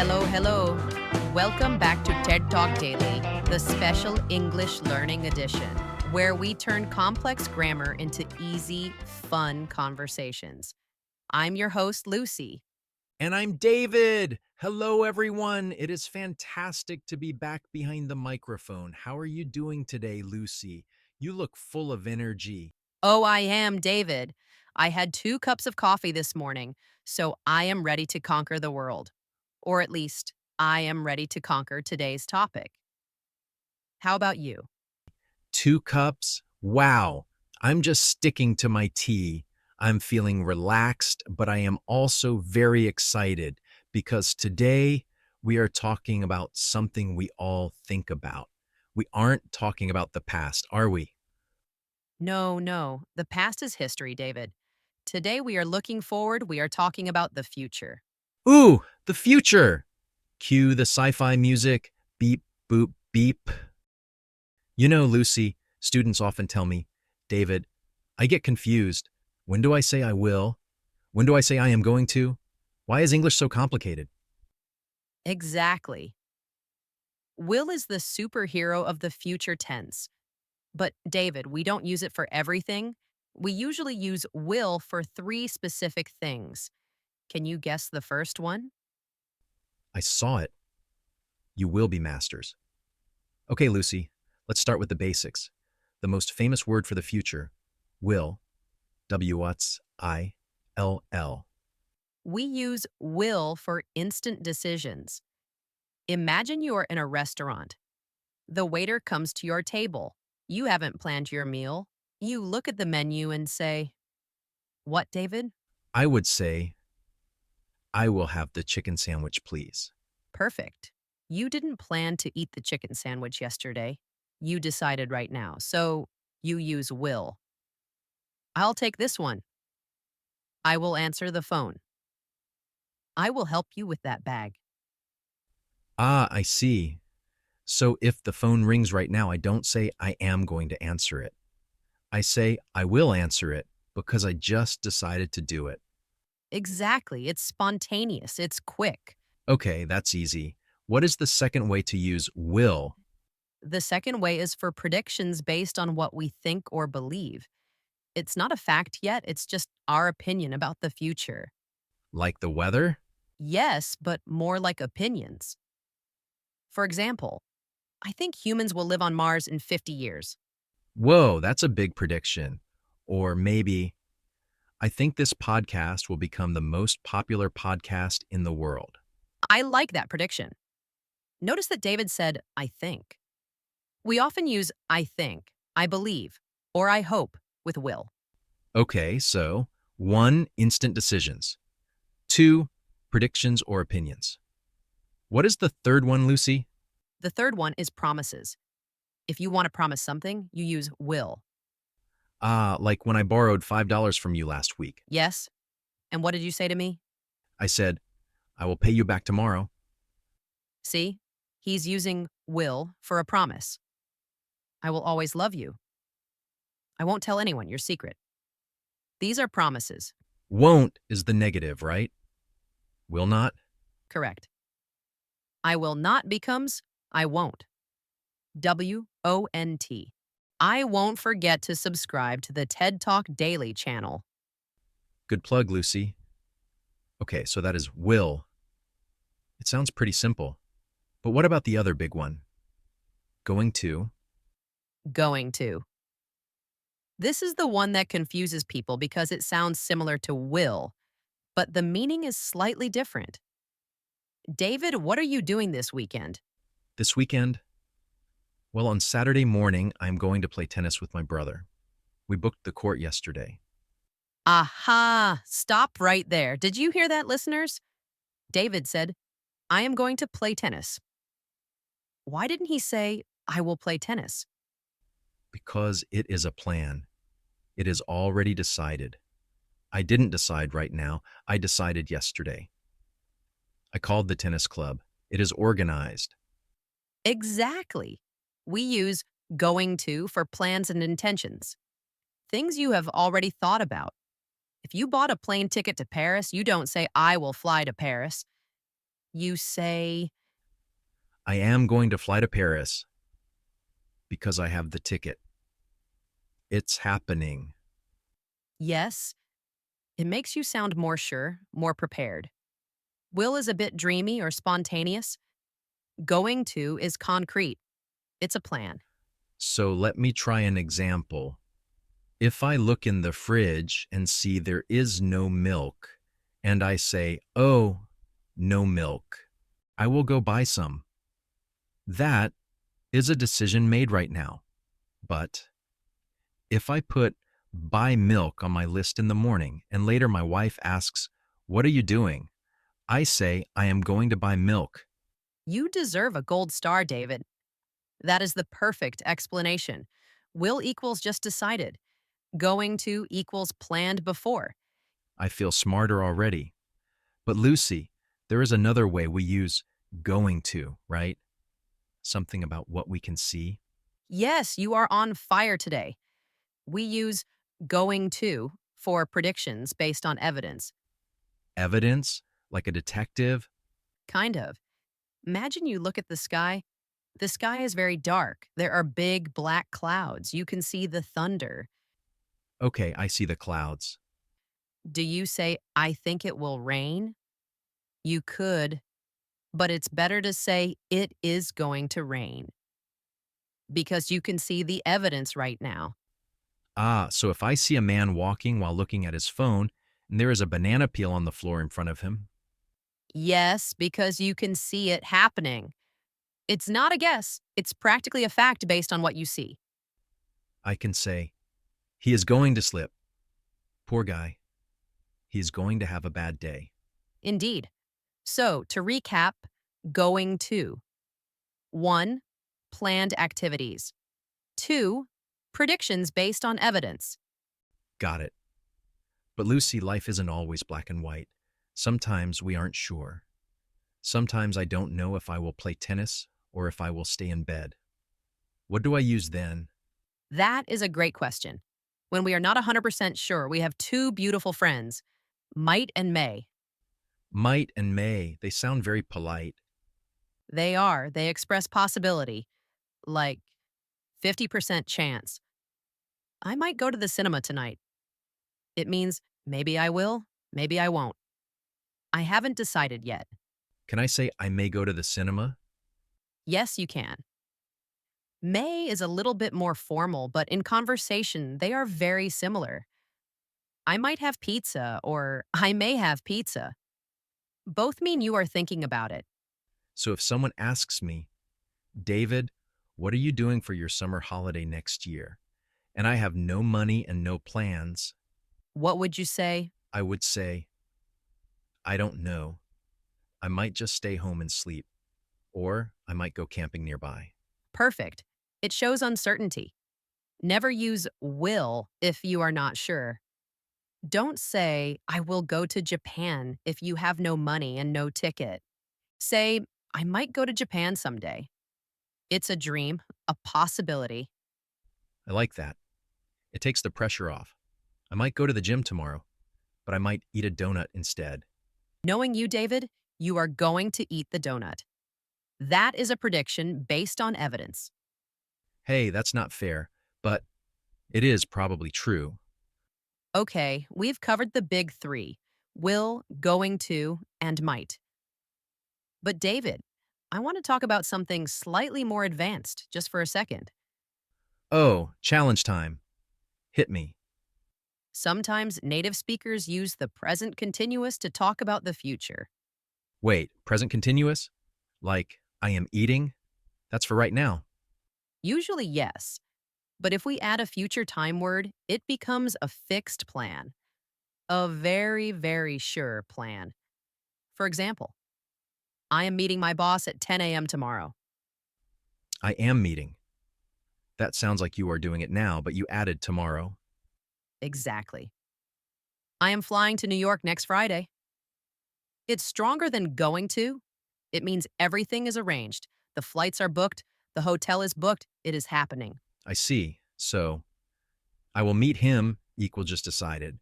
Hello, hello. Welcome back to TED Talk Daily, the special English learning edition, where we turn complex grammar into easy, fun conversations. I'm your host, Lucy. And I'm David. Hello, everyone. It is fantastic to be back behind the microphone. How are you doing today, Lucy? You look full of energy. Oh, I am David. I had 2 cups of coffee this morning, so I am ready to conquer the world. Or at least, I am ready to conquer today's topic. How about you? 2 cups? Wow. I'm just sticking to my tea. I'm feeling relaxed, but I am also very excited because today we are talking about something we all think about. We aren't talking about the past, are we? No, no. The past is history, David. Today we are looking forward. We are talking about the future. Ooh, the future! Cue the sci-fi music. Beep, boop, beep. You know, Lucy, students often tell me, David, I get confused. When do I say I will? When do I say I am going to? Why is English so complicated? Exactly. Will is the superhero of the future tense. But, David, we don't use it for everything. We usually use will for 3 specific things. Can you guess the first one? I saw it. You will be masters. Okay, Lucy, let's start with the basics. The most famous word for the future, will, W-I-L-L. We use will for instant decisions. Imagine you are in a restaurant. The waiter comes to your table. You haven't planned your meal. You look at the menu and say, "What, David?" I would say, I will have the chicken sandwich, please. Perfect. You didn't plan to eat the chicken sandwich yesterday. You decided right now. So you use will. I'll take this one. I will answer the phone. I will help you with that bag. Ah, I see. So if the phone rings right now, I don't say I am going to answer it. I say I will answer it because I just decided to do it. Exactly. It's spontaneous. It's quick. Okay, that's easy. What is the second way to use will? The second way is for predictions based on what we think or believe. It's not a fact yet, it's just our opinion about the future. Like the weather? Yes, but more like opinions. For example, I think humans will live on Mars in 50 years. Whoa, that's a big prediction. Or maybe, I think this podcast will become the most popular podcast in the world. I like that prediction. Notice that David said, "I think." We often use "I think," "I believe," or "I hope" with will. Okay, so 1. Instant decisions. 2. Predictions or opinions. What is the third one, Lucy? The third one is promises. If you want to promise something, you use will. Ah, like when I borrowed $5 from you last week. Yes? And what did you say to me? I said, I will pay you back tomorrow. See? He's using will for a promise. I will always love you. I won't tell anyone your secret. These are promises. Won't is the negative, right? Will not? Correct. I will not becomes I won't. WONT. I won't forget to subscribe to the TED Talk Daily channel. Good plug, Lucy. Okay, so that is will. It sounds pretty simple. But what about the other big one? Going to. Going to. This is the one that confuses people because it sounds similar to will, but the meaning is slightly different. David, what are you doing this weekend? This weekend? Well, on Saturday morning, I'm going to play tennis with my brother. We booked the court yesterday. Aha! Stop right there. Did you hear that, listeners? David said, "I am going to play tennis." Why didn't he say, "I will play tennis"? Because it is a plan. It is already decided. I didn't decide right now. I decided yesterday. I called the tennis club. It is organized. Exactly. We use going to for plans and intentions, things you have already thought about. If you bought a plane ticket to Paris, you don't say, "I will fly to Paris." You say, I am going to fly to Paris because I have the ticket. It's happening. yes. It makes you sound more sure, more prepared. Will is a bit dreamy or spontaneous. Going to is concrete. It's a plan. So let me try an example. If I look in the fridge and see there is no milk, and I say, oh, no milk, I will go buy some. That is a decision made right now. But if I put buy milk on my list in the morning and later my wife asks, what are you doing? I say, I am going to buy milk. You deserve a gold star, David. That is the perfect explanation. Will equals just decided. Going to equals planned before. I feel smarter already. But Lucy, there is another way we use going to, right? Something about what we can see. Yes, you are on fire today. We use going to for predictions based on evidence. Evidence, like a detective. Kind of. Imagine you look at the sky. The sky is very dark. There are big black clouds. You can see the thunder. Okay, I see the clouds. Do you say, I think it will rain? You could, but it's better to say it is going to rain because you can see the evidence right now. Ah, so if I see a man walking while looking at his phone and there is a banana peel on the floor in front of him, Yes, because you can see it happening. It's not a guess, it's practically a fact based on what you see. I can say, he is going to slip. Poor guy. He is going to have a bad day. Indeed. So, to recap, going to 1. Planned activities. 2. Predictions based on evidence. Got it. But Lucy, life isn't always black and white. Sometimes we aren't sure. Sometimes I don't know if I will play tennis or if I will stay in bed. What do I use then? That is a great question. When we are not 100% sure, we have two beautiful friends, might and may. Might and may, they sound very polite. They express possibility, like 50% chance. I might go to the cinema tonight. It means maybe I will, maybe I won't. I haven't decided yet. Can I say I may go to the cinema? Yes, you can. May is a little bit more formal, but in conversation, they are very similar. I might have pizza or I may have pizza. Both mean you are thinking about it. So if someone asks me, David, what are you doing for your summer holiday next year? And I have no money and no plans, What would you say? I would say, I don't know. I might just stay home and sleep, or I might go camping nearby. Perfect. It shows uncertainty. Never use will if you are not sure. Don't say, I will go to Japan if you have no money and no ticket. Say, I might go to Japan someday. It's a dream, a possibility. I like that. It takes the pressure off. I might go to the gym tomorrow, but I might eat a donut instead. Knowing you, David, you are going to eat the donut. That is a prediction based on evidence. Hey, that's not fair, but it is probably true. Okay, we've covered the big three will, going to, and might. But, David, I want to talk about something slightly more advanced just for a second. Oh, challenge time. Hit me. Sometimes native speakers use the present continuous to talk about the future. Wait, present continuous? Like, I am eating? That's for right now. Usually, yes. But if we add a future time word, it becomes a fixed plan. A very, very sure plan. For example, I am meeting my boss at 10 a.m. tomorrow. I am meeting. That sounds like you are doing it now, but you added tomorrow. Exactly. I am flying to New York next Friday. It's stronger than going to. It means everything is arranged. The flights are booked. The hotel is booked. It is happening. I see. So, I will meet him equal just decided.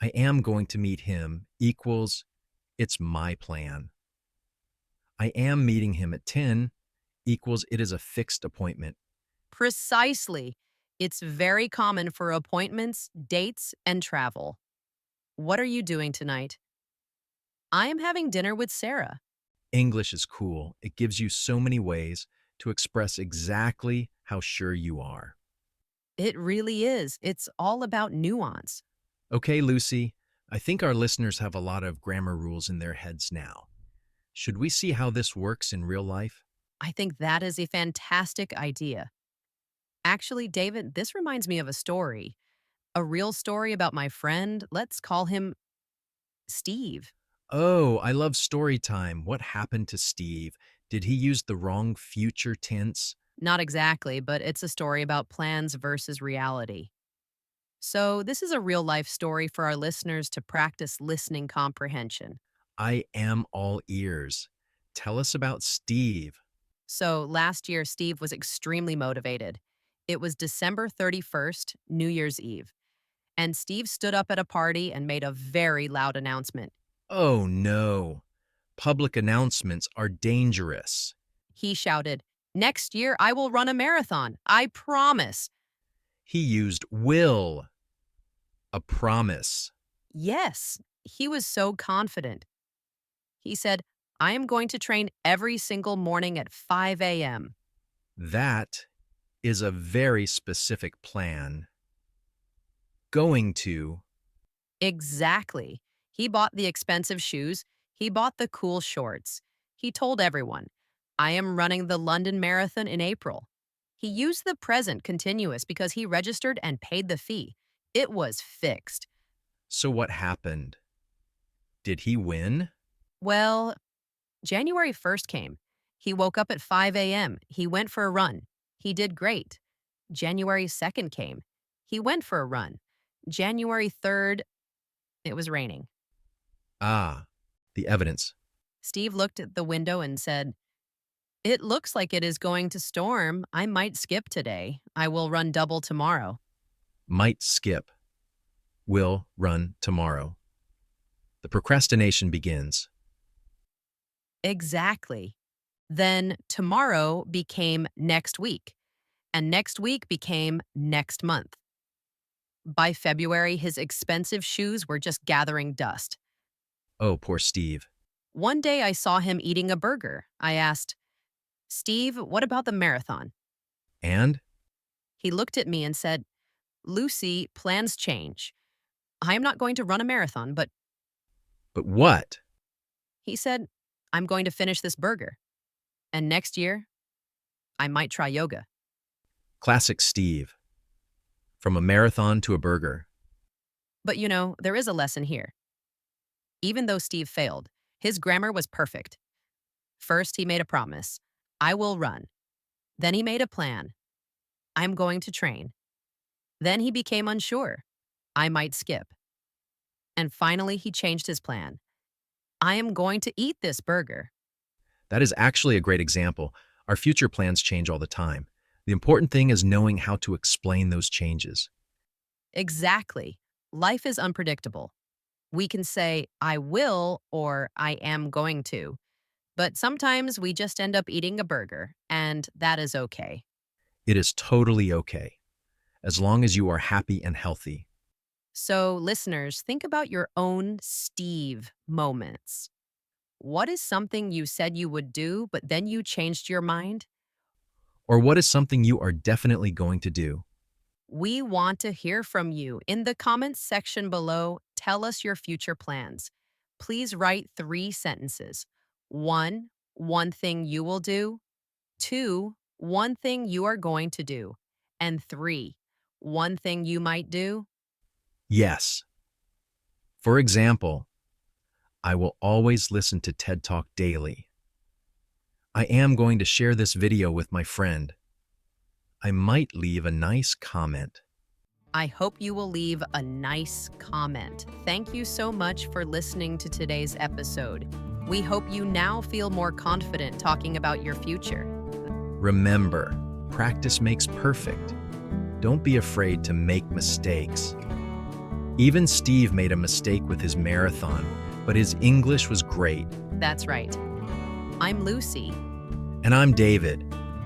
I am going to meet him equals it's my plan. I am meeting him at 10 equals it is a fixed appointment. Precisely. It's very common for appointments, dates, and travel. What are you doing tonight? I am having dinner with Sarah. English is cool. It gives you so many ways to express exactly how sure you are. It really is. It's all about nuance. Okay, Lucy, I think our listeners have a lot of grammar rules in their heads now. Should we see how this works in real life? I think that is a fantastic idea. Actually, David, this reminds me of a story. A real story about my friend. Let's call him Steve. Oh, I love story time. What happened to Steve? Did he use the wrong future tense? Not exactly, but it's a story about plans versus reality. So, this is a real life story for our listeners to practice listening comprehension. I am all ears. Tell us about Steve. So, last year, Steve was extremely motivated. It was December 31st, New Year's Eve, and Steve stood up at a party and made a very loud announcement. Oh no. Public announcements are dangerous. He shouted, "Next year, I will run a marathon. I promise." He used will, a promise. Yes, he was so confident. He said, "I am going to train every single morning at 5 a.m." That is a very specific plan. Going to, Exactly. He bought the expensive shoes. He bought the cool shorts. He told everyone, "I am running the London Marathon in April." He used the present continuous because he registered and paid the fee. It was fixed. so what happened? Did he win? Well, January 1st came. He woke up at 5 a.m. He went for a run. He did great. January 2nd came. He went for a run. January 3rd, it was raining. Ah, the evidence. Steve looked at the window and said, "It looks like it is going to storm. I might skip today. I will run double tomorrow." Might skip. Will run tomorrow. The procrastination begins. Exactly. Then tomorrow became next week, and next week became next month. By February, his expensive shoes were just gathering dust. Oh, poor Steve. One day I saw him eating a burger. I asked, "Steve, what about the marathon?" And? He looked at me and said, "Lucy, plans change. I am not going to run a marathon, but," But what? he said, "I'm going to finish this burger. And next year, I might try yoga." Classic Steve. From a marathon to a burger. But there is a lesson here. Even though Steve failed, his grammar was perfect. First, he made a promise, "I will run." Then he made a plan, "I'm going to train." Then he became unsure, "I might skip." And finally, he changed his plan, "I am going to eat this burger." That is actually a great example. Our future plans change all the time. The important thing is knowing how to explain those changes. Exactly. Life is unpredictable. We can say, "I will," or "I am going to." But sometimes we just end up eating a burger, and that is okay. It is totally okay, as long as you are happy and healthy. So, listeners, think about your own Steve moments. What is something you said you would do, but then you changed your mind? Or what is something you are definitely going to do? We want to hear from you. In the comments section below, tell us your future plans. Please write 3 sentences. 1, one thing you will do. 2, one thing you are going to do. And 3, one thing you might do. Yes. For example, I will always listen to TED Talk daily. I am going to share this video with my friend. I might leave a nice comment. I hope you will leave a nice comment. Thank you so much for listening to today's episode. We hope you now feel more confident talking about your future. Remember, practice makes perfect. Don't be afraid to make mistakes. Even Steve made a mistake with his marathon, but his English was great. That's right. I'm Lucy, And I'm David.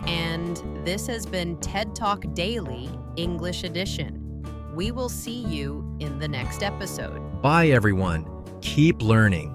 and this has been TED Talk Daily English Edition. We will see you in the next episode. Bye, everyone. Keep learning.